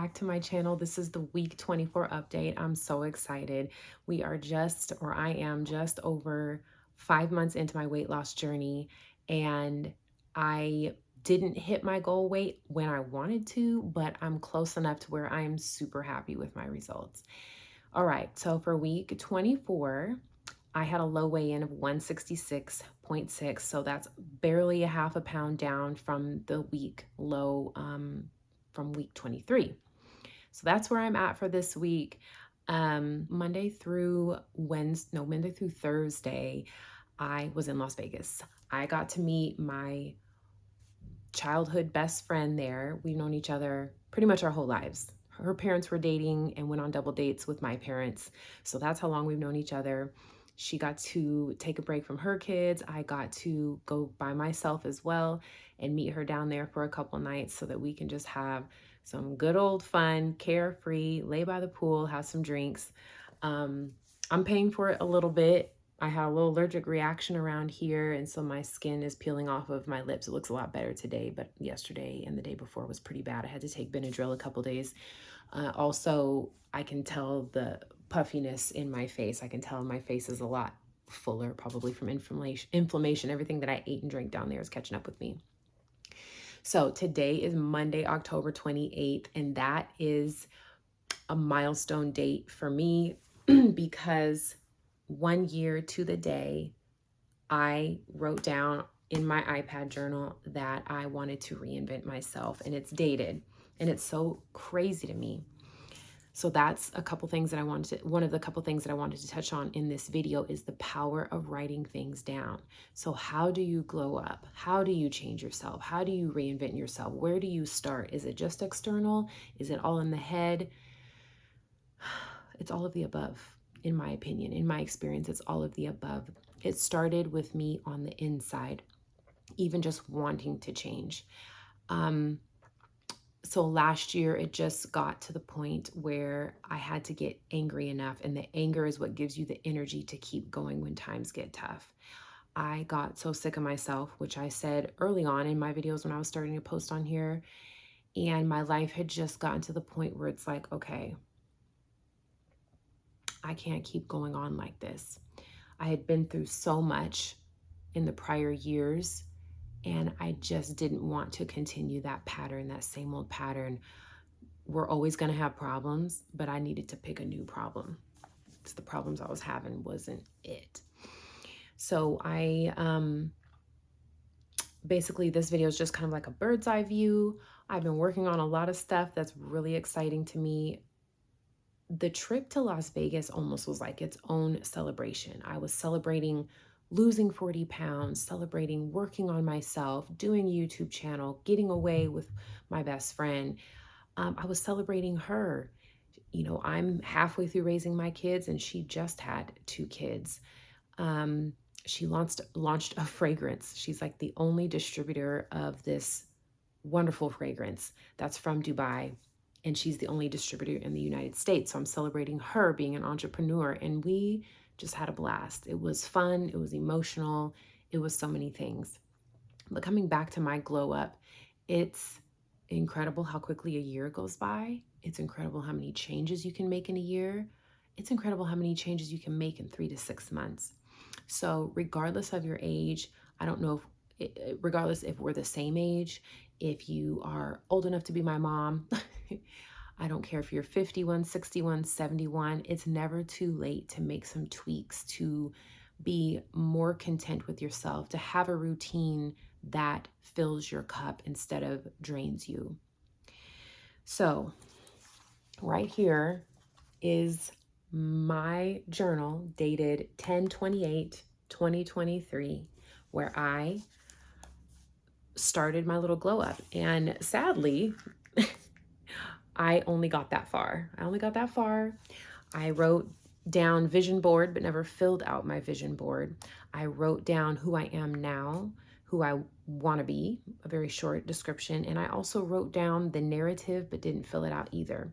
back to my channel. This is the week 24 update. I'm so excited. We are just, or I am just over 5 months into my weight loss journey, and I didn't hit my goal weight when I wanted to, but I'm close enough to where I am super happy with my results. All right, so for week 24, I had a low weigh-in of 166.6, so that's barely a half a pound down from the week low from week 23. So that's where I'm at for this week. Monday through Thursday, I was in Las Vegas. I got to meet my childhood best friend there. We've known each other pretty much our whole lives. Her parents were dating and went on double dates with my parents. So that's how long we've known each other. She got to take a break from her kids. I got to go by myself as well and meet her down there for a couple nights so that we can just have some good old fun, carefree, lay by the pool, have some drinks. I'm paying for it a little bit. I had a little allergic reaction around here, and so my skin is peeling off of my lips. It looks a lot better today, but yesterday and the day before was pretty bad. I had to take Benadryl a couple days. Also, I can tell the puffiness in my face. I can tell my face is a lot fuller, probably from inflammation. Everything that I ate and drank down there is catching up with me. So today is Monday, October 28th, and that is a milestone date for me because 1 year to the day, I wrote down in my iPad journal that I wanted to reinvent myself, and it's dated, and it's so crazy to me. So that's a couple things that one of the couple things that I wanted to touch on in this video is the power of writing things down. So how do you glow up? How do you change yourself? How do you reinvent yourself? Where do you start? Is it just external? Is it all in the head? It's all of the above. In my opinion, in my experience, it's all of the above. It started with me on the inside, even just wanting to change. So last year, it just got to the point where I had to get angry enough, and the anger is what gives you the energy to keep going when times get tough. I got so sick of myself, which I said early on in my videos when I was starting to post on here, and my life had just gotten to the point where it's like, okay, I can't keep going on like this. I had been through so much in the prior years, and I just didn't want to continue that pattern, that same old pattern. We're always going to have problems, but I needed to pick a new problem because the problems I was having wasn't it. So basically this video is just kind of like a bird's eye view. I've been working on a lot of stuff that's really exciting to me. The trip to Las Vegas almost was like its own celebration. I was celebrating losing 40 pounds, celebrating working on myself, doing a YouTube channel, getting away with my best friend. I was celebrating her. You know, I'm halfway through raising my kids, and she just had 2 kids. She launched a fragrance. She's like the only distributor of this wonderful fragrance that's from Dubai. And she's the only distributor in the United States. So I'm celebrating her being an entrepreneur, and we just had a blast. It was fun. It was emotional. It was so many things. But coming back to my glow up, it's incredible how quickly a year goes by. It's incredible how many changes you can make in a year. It's incredible how many changes you can make in 3 to 6 months. So regardless of your age, I don't know regardless if we're the same age, if you are old enough to be my mom, I don't care if you're 51, 61, 71, it's never too late to make some tweaks, to be more content with yourself, to have a routine that fills your cup instead of drains you. So right here is my journal dated 10/28/2023, where I started my little glow up. And sadly, I only got that far. I wrote down vision board, but never filled out my vision board. I wrote down who I am now, who I want to be, a very short description. And I also wrote down the narrative, but didn't fill it out either.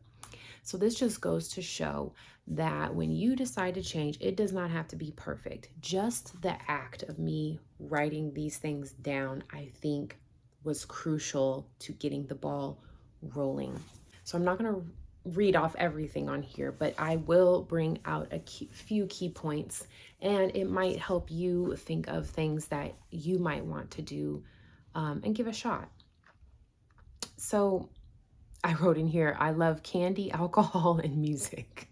So this just goes to show that when you decide to change, it does not have to be perfect. Just the act of me writing these things down, I think, was crucial to getting the ball rolling. So I'm not going to read off everything on here, but I will bring out a few key points, and it might help you think of things that you might want to do and give a shot. So I wrote in here, I love candy, alcohol, and music.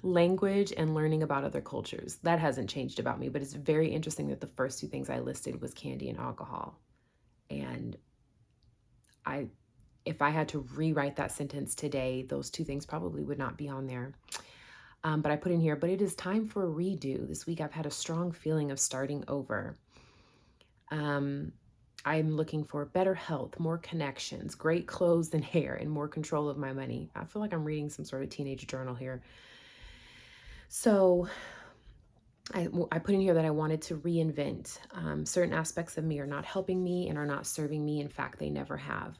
Language and learning about other cultures. That hasn't changed about me, but it's very interesting that the first two things I listed was candy and alcohol. And if I had to rewrite that sentence today, those two things probably would not be on there. But I put in here, but it is time for a redo. This week I've had a strong feeling of starting over. I'm looking for better health, more connections, great clothes and hair, and more control of my money. I feel like I'm reading some sort of teenage journal here. So I put in here that I wanted to reinvent. Certain aspects of me are not helping me and are not serving me. In fact, they never have.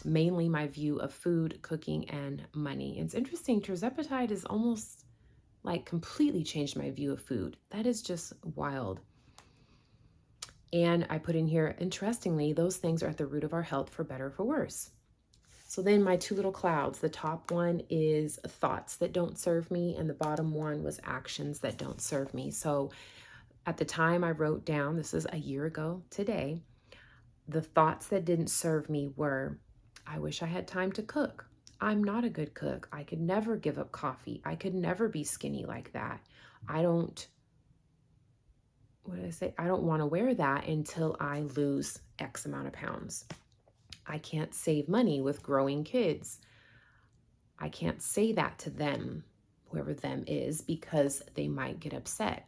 Mainly my view of food, cooking, and money. It's interesting. Terzepatide has almost like completely changed my view of food. That is just wild. And I put in here, interestingly, those things are at the root of our health, for better or for worse. So then my two little clouds, the top one is thoughts that don't serve me, and the bottom one was actions that don't serve me. So at the time I wrote down, this is a year ago today, the thoughts that didn't serve me were, I wish I had time to cook. I'm not a good cook. I could never give up coffee. I could never be skinny like that. I don't want to wear that until I lose X amount of pounds. I can't save money with growing kids. I can't say that to them, whoever them is, because they might get upset.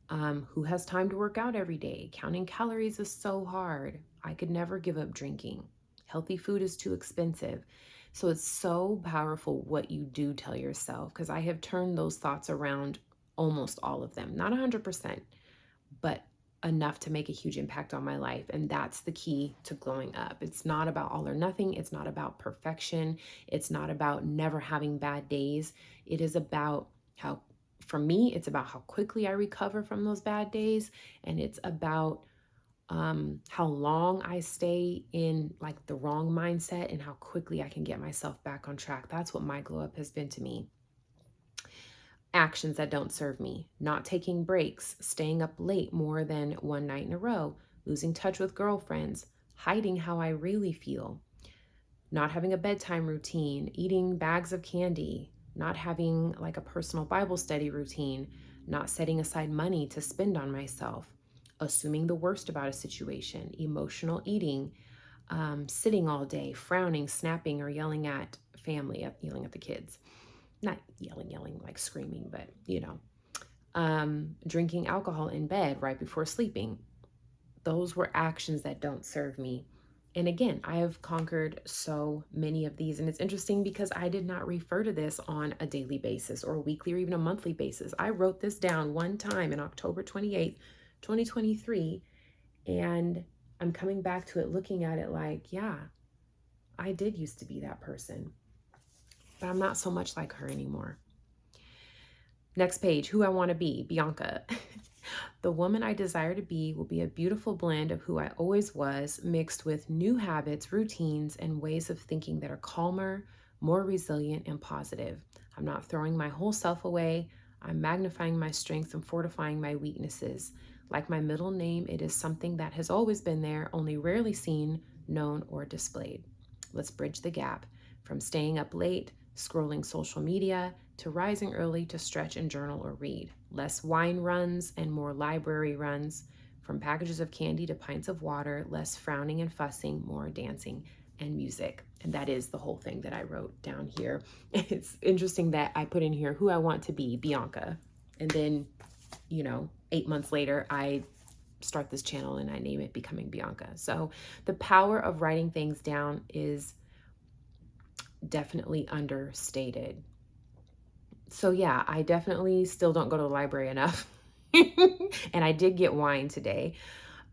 Who has time to work out every day? Counting calories is so hard. I could never give up drinking. Healthy food is too expensive. So it's so powerful what you do tell yourself, because I have turned those thoughts around, almost all of them, not 100%, but enough to make a huge impact on my life. And that's the key to glowing up. It's not about all or nothing. It's not about perfection. It's not about never having bad days. It is about how, for me, it's about how quickly I recover from those bad days. And it's about how long I stay in like the wrong mindset and how quickly I can get myself back on track. That's what my glow up has been to me. Actions that don't serve me, not taking breaks, staying up late more than one night in a row, losing touch with girlfriends, hiding how I really feel, not having a bedtime routine, eating bags of candy, not having like a personal Bible study routine, not setting aside money to spend on myself, assuming the worst about a situation, emotional eating, sitting all day, frowning, snapping, or yelling at family, yelling at the kids. Not yelling like screaming, but drinking alcohol in bed right before sleeping. Those were actions that don't serve me. And again, I have conquered so many of these. And it's interesting because I did not refer to this on a daily basis or a weekly or even a monthly basis. I wrote this down one time in October 28th, 2023. And I'm coming back to it, looking at it like, yeah, I did used to be that person. But I'm not so much like her anymore. Next page, who I want to be, Bianca. The woman I desire to be will be a beautiful blend of who I always was, mixed with new habits, routines, and ways of thinking that are calmer, more resilient, and positive. I'm not throwing my whole self away. I'm magnifying my strengths and fortifying my weaknesses. Like my middle name, it is something that has always been there, only rarely seen, known, or displayed. Let's bridge the gap from staying up late, scrolling social media, to rising early to stretch and journal or read. Less wine runs and more library runs. From packages of candy to pints of water, less frowning and fussing, more dancing and music. And that is the whole thing that I wrote down here. It's interesting that I put in here who I want to be, Bianca. And then, 8 months later, I start this channel and I name it Becoming Bianca. So the power of writing things down is definitely understated. So yeah, I definitely still don't go to the library enough. And I did get wine today.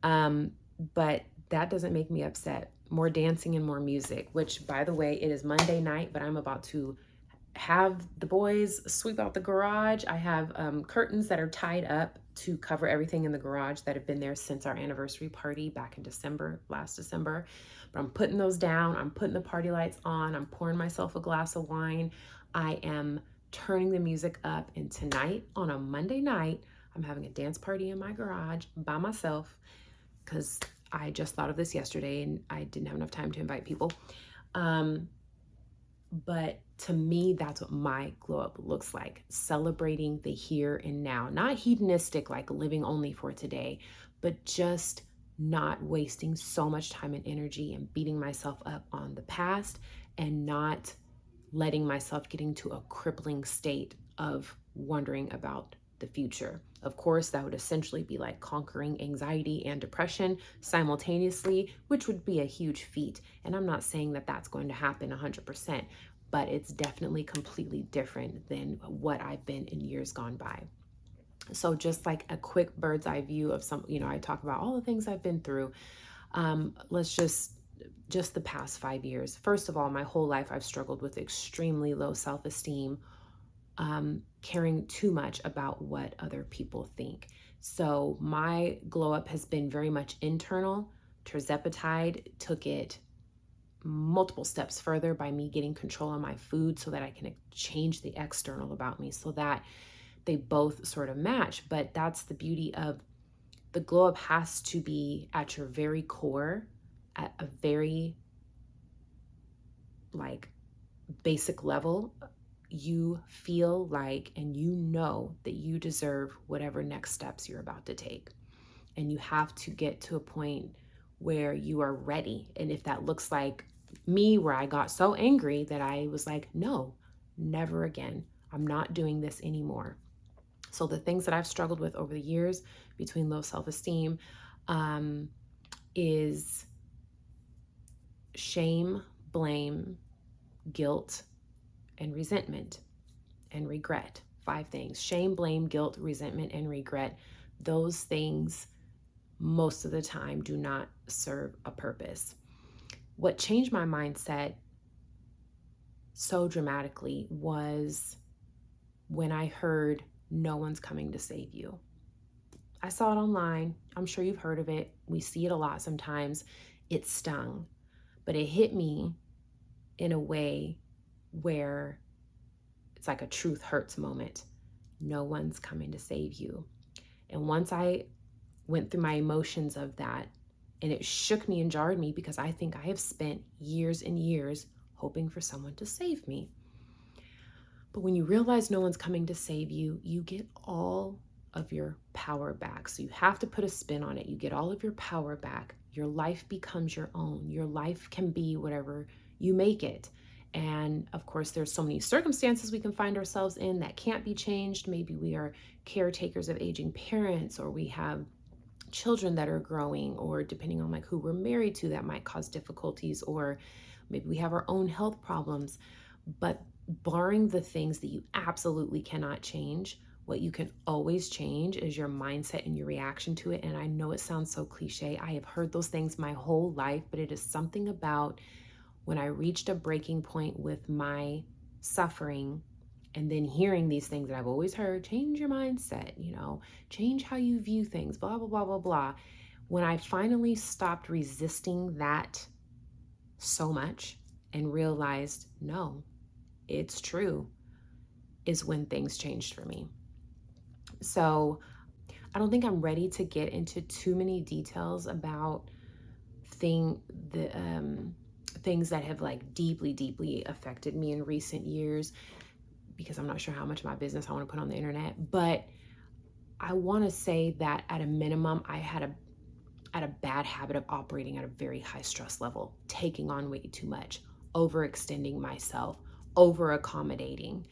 But that doesn't make me upset. More dancing and more music, which by the way, it is Monday night, but I'm about to have the boys sweep out the garage. I have curtains that are tied up to cover everything in the garage that have been there since our anniversary party back in last December. But I'm putting those down. I'm putting the party lights on. I'm pouring myself a glass of wine. I am turning the music up. And tonight, on a Monday night, I'm having a dance party in my garage by myself because I just thought of this yesterday and I didn't have enough time to invite people. But to me, that's what my glow up looks like. Celebrating the here and now, not hedonistic, like living only for today, but just not wasting so much time and energy and beating myself up on the past and not letting myself get into a crippling state of wondering about the future. Of course, that would essentially be like conquering anxiety and depression simultaneously, which would be a huge feat. And I'm not saying that that's going to happen 100%, but it's definitely completely different than what I've been in years gone by. So just like a quick bird's eye view of some, I talk about all the things I've been through. Let's just the past 5 years. First of all, my whole life I've struggled with extremely low self-esteem, caring too much about what other people think. So my glow up has been very much internal. Tirzepatide took it multiple steps further by me getting control on my food so that I can change the external about me so that they both sort of match. But that's the beauty of the glow up, has to be at your very core, at a very like basic level. You feel like, and you know that you deserve whatever next steps you're about to take. And you have to get to a point where you are ready. And if that looks like me, where I got so angry that I was like, no, never again. I'm not doing this anymore. So the things that I've struggled with over the years between low self-esteem is shame, blame, guilt, and resentment and regret. 5 things: shame, blame, guilt, resentment, and regret. Those things most of the time do not serve a purpose. What changed my mindset so dramatically was when I heard no one's coming to save you. I saw it online. I'm sure you've heard of it. We see it a lot sometimes. It stung, but it hit me in a way where it's like a truth hurts moment. No one's coming to save you. And once I went through my emotions of that, and it shook me and jarred me, because I think I have spent years and years hoping for someone to save me. But when you realize no one's coming to save you, you get all of your power back. So you have to put a spin on it. You get all of your power back. Your life becomes your own. Your life can be whatever you make it. And of course, there's so many circumstances we can find ourselves in that can't be changed. Maybe we are caretakers of aging parents, or we have children that are growing, or depending on like who we're married to, that might cause difficulties, or maybe we have our own health problems. But barring the things that you absolutely cannot change, what you can always change is your mindset and your reaction to it. And I know it sounds so cliche. I have heard those things my whole life, but it is something about when I reached a breaking point with my suffering, and then hearing these things that I've always heard: change your mindset, change how you view things, blah, blah, blah, blah, blah. When I finally stopped resisting that so much and realized, no, it's true, is when things changed for me. So I don't think I'm ready to get into too many details about things that have like deeply, deeply affected me in recent years, because I'm not sure how much of my business I want to put on the internet. But I want to say that at a minimum, I had a bad habit of operating at a very high stress level, taking on way too much, overextending myself, over accommodating,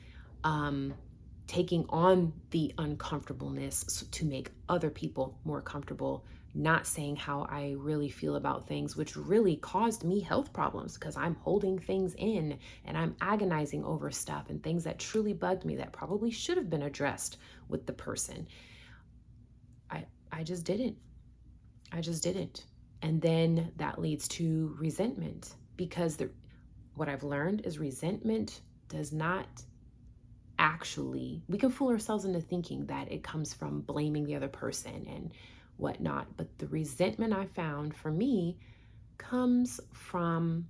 taking on the uncomfortableness to make other people more comfortable, not saying how I really feel about things, which really caused me health problems, because I'm holding things in and I'm agonizing over stuff and things that truly bugged me that probably should have been addressed with the person. I just didn't. And then that leads to resentment, because what I've learned is resentment does not actually, we can fool ourselves into thinking that it comes from blaming the other person and whatnot. But the resentment I found for me comes from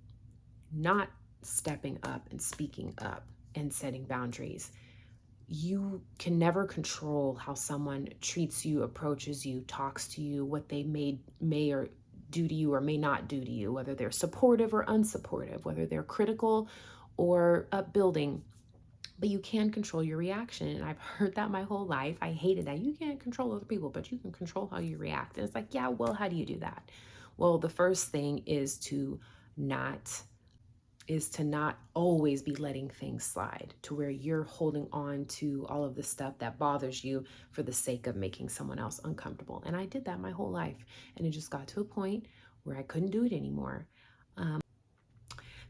not stepping up and speaking up and setting boundaries. You can never control how someone treats you, approaches you, talks to you, what they may or do to you or may not do to you, whether they're supportive or unsupportive, whether they're critical or upbuilding. But you can control your reaction. And I've heard that my whole life. I hated that. You can't control other people, but you can control how you react. And it's like, yeah, well, how do you do that? Well, the first thing is to not always be letting things slide to where you're holding on to all of the stuff that bothers you for the sake of making someone else uncomfortable. And I did that my whole life. And it just got to a point where I couldn't do it anymore.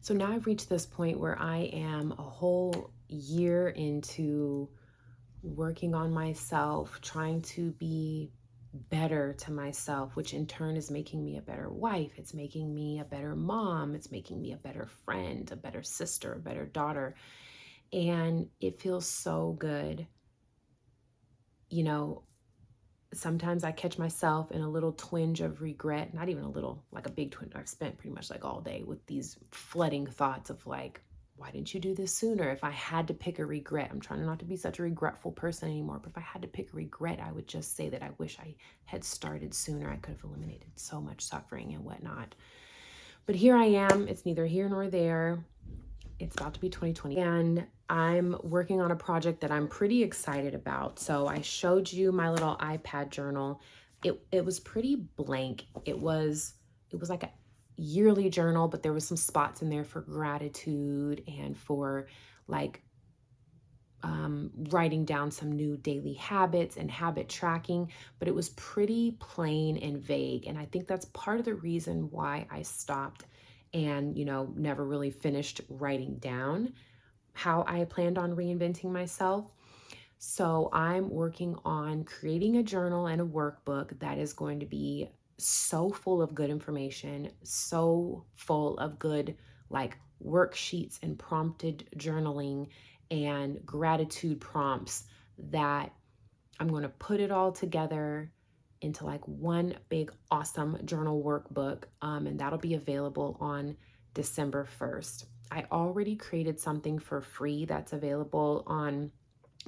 So now I've reached this point where I am a whole year into working on myself, trying to be better to myself, which in turn is making me a better wife. It's making me a better mom. It's making me a better friend, a better sister, a better daughter. And it feels so good. You know, sometimes I catch myself in a little twinge of regret, not even a little, like a big twinge. I've spent pretty much like all day with these flooding thoughts of like, why didn't you do this sooner? If I had to pick a regret, I'm trying not to be such a regretful person anymore, but if I had to pick a regret, I would just say that I wish I had started sooner. I could have eliminated so much suffering and whatnot. But here I am. It's neither here nor there. It's about to be 2020 and I'm working on a project that I'm pretty excited about. So I showed you my little iPad journal. It was pretty blank. It was like a yearly journal, but there was some spots in there for gratitude and for like writing down some new daily habits and habit tracking, but it was pretty plain and vague. And I think that's part of the reason why I stopped and, never really finished writing down how I planned on reinventing myself. So I'm working on creating a journal and a workbook that is going to be so full of good information, so full of good like worksheets and prompted journaling and gratitude prompts that I'm going to put it all together into like one big awesome journal workbook, and that'll be available on December 1st. I already created something for free that's available on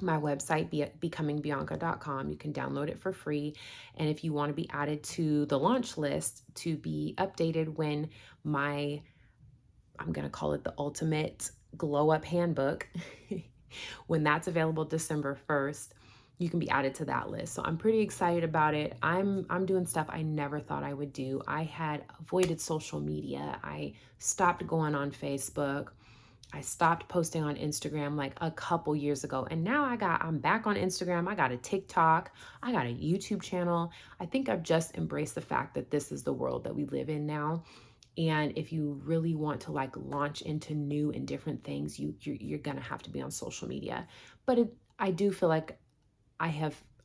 my website, becomingbianca.com. You can download it for free. And if you want to be added to the launch list to be updated when I'm going to call it the ultimate glow up handbook, when that's available December 1st, you can be added to that list. So I'm pretty excited about it. I'm doing stuff I never thought I would do. I had avoided social media. I stopped going on Facebook. I stopped posting on Instagram like a couple years ago. And now I'm back on Instagram. I got a TikTok. I got a YouTube channel. I think I've just embraced the fact that this is the world that we live in now. And if you really want to like launch into new and different things, you're going to have to be on social media. But I do feel like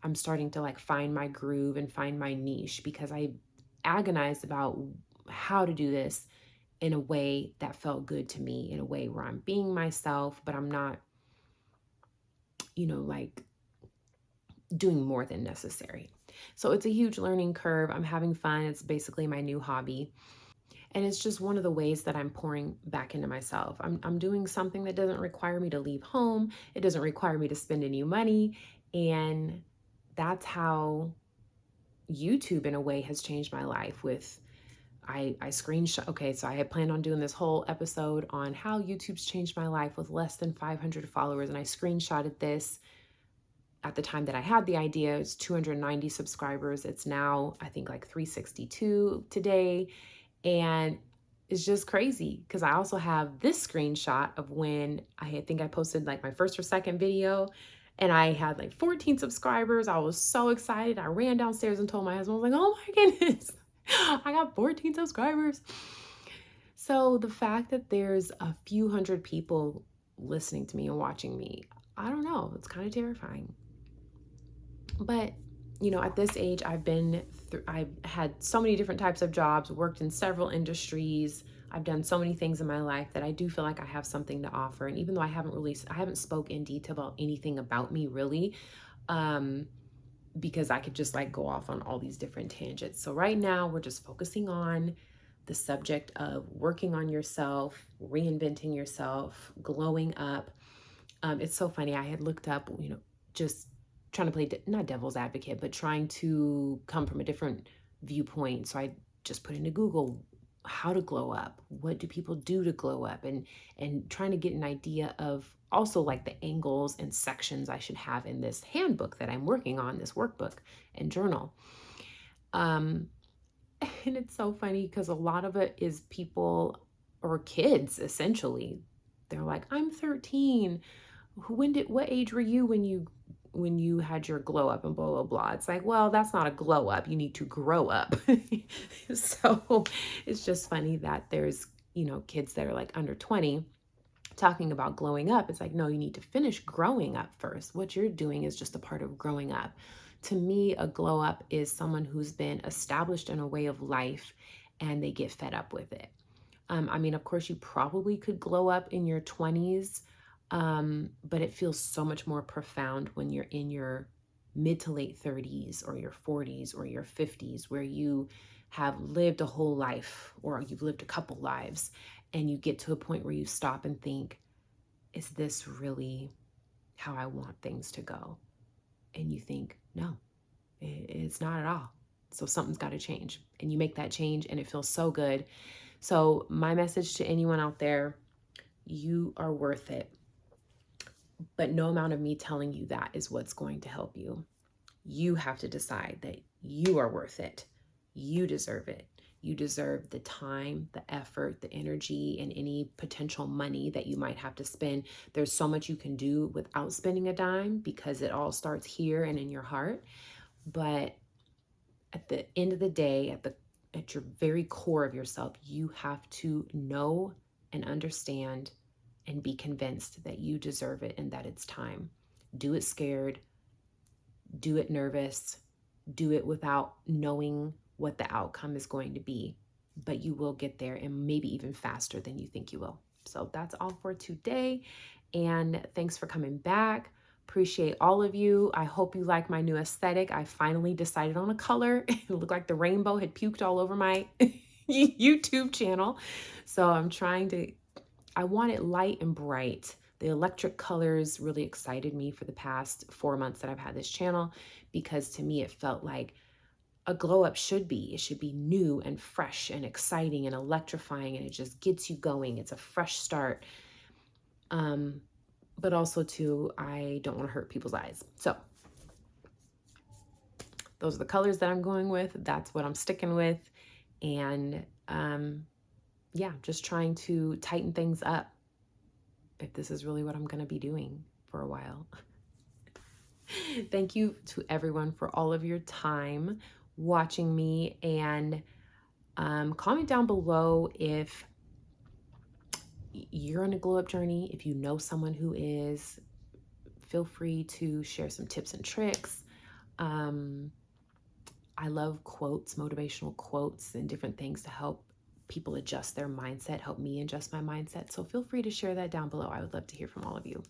I'm starting to like find my groove and find my niche, because I agonized about how to do this in a way that felt good to me, in a way where I'm being myself, but I'm not, like doing more than necessary. So it's a huge learning curve. I'm having fun. It's basically my new hobby. And it's just one of the ways that I'm pouring back into myself. I'm doing something that doesn't require me to leave home. It doesn't require me to spend any money. And that's how YouTube in a way has changed my life. I screenshot. Okay, so I had planned on doing this whole episode on how YouTube's changed my life with less than 500 followers. And I screenshotted this at the time that I had the idea. It's 290 subscribers. It's now, I think, like 362 today. And it's just crazy because I also have this screenshot of when I think I posted like my first or second video and I had like 14 subscribers. I was so excited. I ran downstairs and told my husband, I was like, oh my goodness, I got 14 subscribers. So the fact that there's a few hundred people listening to me and watching me, I don't know, it's kind of terrifying. But at this age, I've had so many different types of jobs, worked in several industries, I've done so many things in my life that I do feel like I have something to offer. And even though I haven't spoke in detail about anything about me really, um, because I could just like go off on all these different tangents. So right now we're just focusing on the subject of working on yourself, reinventing yourself, glowing up. It's so funny. I had looked up, just trying to play not devil's advocate, but trying to come from a different viewpoint. So I just put into Google how to glow up. What do people do to glow up? And trying to get an idea of also like the angles and sections I should have in this handbook that I'm working on, this workbook and journal. Um, and it's so funny because a lot of it is people or kids essentially. They're like, I'm 13. What age were you when you had your glow up and blah blah blah. It's like, well, that's not a glow up. You need to grow up. So it's just funny that there's, kids that are like under 20 talking about glowing up. It's like, no, you need to finish growing up first. What you're doing is just a part of growing up. To me, a glow up is someone who's been established in a way of life and they get fed up with it. I mean, of course, you probably could glow up in your 20s, but it feels so much more profound when you're in your mid to late 30s or your 40s or your 50s, where you have lived a whole life or you've lived a couple lives, and you get to a point where you stop and think, is this really how I want things to go? And you think, no, it's not at all. So something's got to change. And you make that change and it feels so good. So my message to anyone out there, you are worth it. But no amount of me telling you that is what's going to help you. You have to decide that you are worth it. You deserve it. You deserve the time, the effort, the energy, and any potential money that you might have to spend. There's so much you can do without spending a dime because it all starts here and in your heart. But at the end of the day, at your very core of yourself, you have to know and understand and be convinced that you deserve it and that it's time. Do it scared, do it nervous, do it without knowing what the outcome is going to be, but you will get there, and maybe even faster than you think you will. So that's all for today, and thanks for coming back. Appreciate all of you. I hope you like my new aesthetic. I finally decided on a color. It looked like the rainbow had puked all over my YouTube channel. So I want it light and bright. The electric colors really excited me for the past 4 months that I've had this channel, because to me it felt like a glow up should be. It should be new and fresh and exciting and electrifying, and it just gets you going. It's a fresh start. But also too, I don't want to hurt people's eyes. So those are the colors that I'm going with. That's what I'm sticking with. And yeah, just trying to tighten things up if this is really what I'm going to be doing for a while. Thank you to everyone for all of your time watching me, and comment down below if you're on a glow up journey. If you know someone who is, feel free to share some tips and tricks. I love quotes, motivational quotes, and different things to help people adjust their mindset, help me adjust my mindset. So feel free to share that down below. I would love to hear from all of you.